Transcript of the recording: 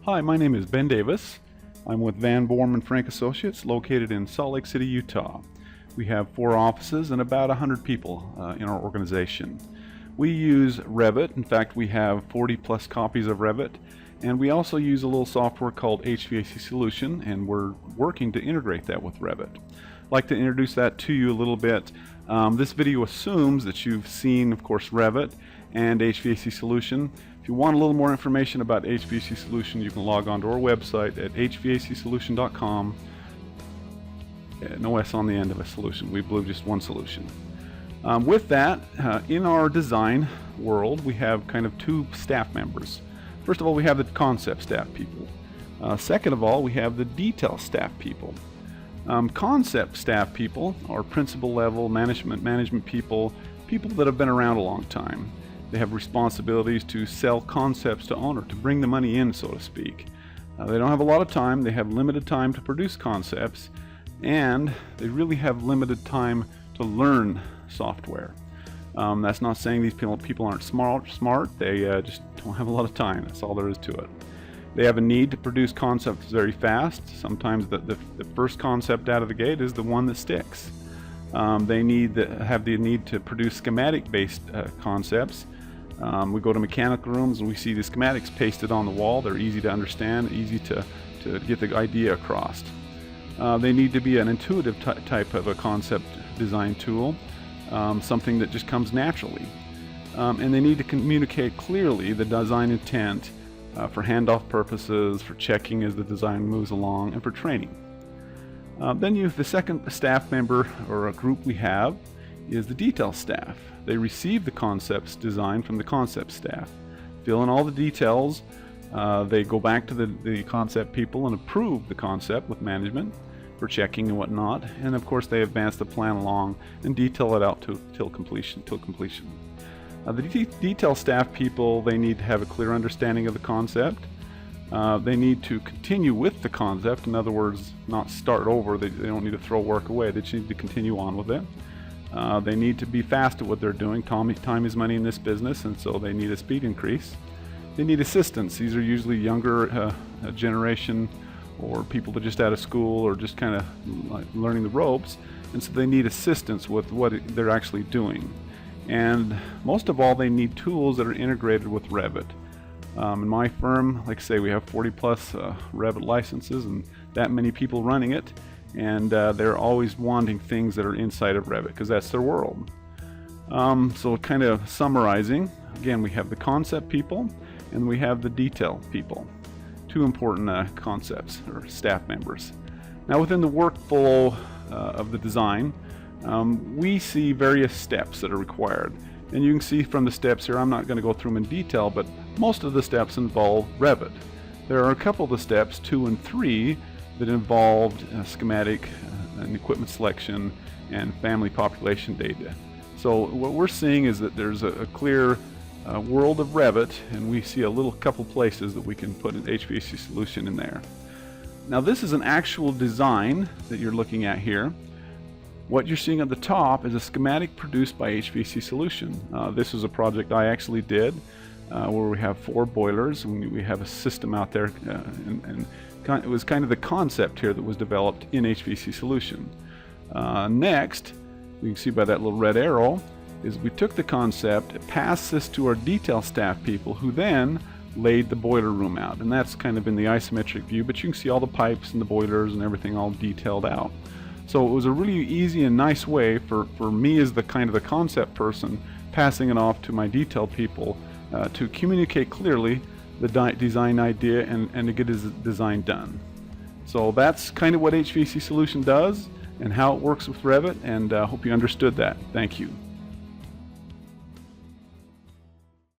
Hi, my name is Ben Davis. I'm with Van Boorm and Frank Associates located in Salt Lake City, Utah. We have 4 offices and about 100 people in our organization. We use Revit. In fact, we have 40 plus copies of Revit, and we also use a little software called HVAC Solution, and we're working to integrate that with Revit. I'd like to introduce that to you a little bit. This video assumes that you've seen, of course, Revit and HVAC Solution. If you want a little more information about HVAC Solution, you can log on to our website at hvacsolution.com. No S on the end of a solution. We believe just one solution. With that, in our design world, we have kind of 2 staff members. First of all, we have the concept staff people. Second of all, we have the detail staff people. Concept staff people are principal level management people that have been around a long time. They have responsibilities to sell concepts to owner, to bring the money in, so to speak. They don't have a lot of time. They have limited time to produce concepts, and they really have limited time to learn software. That's not saying these people aren't smart. They just don't have a lot of time. That's all there is to it. They have a need to produce concepts very fast. Sometimes the first concept out of the gate is the one that sticks. They have the need to produce schematic-based concepts. We go to mechanical rooms and we see the schematics pasted on the wall. They're easy to understand, easy to get the idea across. They need to be an intuitive type of a concept design tool, something that just comes naturally. And they need to communicate clearly the design intent for handoff purposes, for checking as the design moves along, and for training. Then the second staff member or a group we have is the detail staff. They receive the concepts design from the concept staff, fill in all the details. They go back to the concept people and approve the concept with management for checking and whatnot. And of course, they advance the plan along and detail it out till completion. The detail staff people, they need to have a clear understanding of the concept. They need to continue with the concept. In other words, not start over. They don't need to throw work away. They just need to continue on with it. They need to be fast at what they're doing. Time is money in this business, and so they need a speed increase. They need assistance. These are usually younger generation or people that are just out of school or just kind of like learning the ropes, and so they need assistance with what they're actually doing. And most of all, they need tools that are integrated with Revit. In my firm, like I say, we have 40 plus Revit licenses and that many people running it, and they're always wanting things that are inside of Revit because that's their world. So kind of summarizing, again, we have the concept people and we have the detail people. 2 important concepts or staff members. Now within the workflow of the design, we see various steps that are required. And you can see from the steps here, I'm not going to go through them in detail, but most of the steps involve Revit. There are a couple of the steps, 2 and 3, that involved schematic and equipment selection and family population data. So what we're seeing is that there's a clear world of Revit, and we see a couple places that we can put an HVAC solution in there. Now this is an actual design that you're looking at here. What you're seeing at the top is a schematic produced by HVAC Solution. This is a project I actually did where we have 4 boilers and we have a system out there, and it was kind of the concept here that was developed in HVAC Solution. Next, you can see by that little red arrow, is we took the concept, passed this to our detail staff people who then laid the boiler room out. And that's kind of in the isometric view, but you can see all the pipes and the boilers and everything all detailed out. So it was a really easy and nice way for me as the concept person passing it off to my detail people to communicate clearly the design idea and to get his design done. So that's kind of what HVAC Solution does and how it works with Revit, and I hope you understood that. Thank you.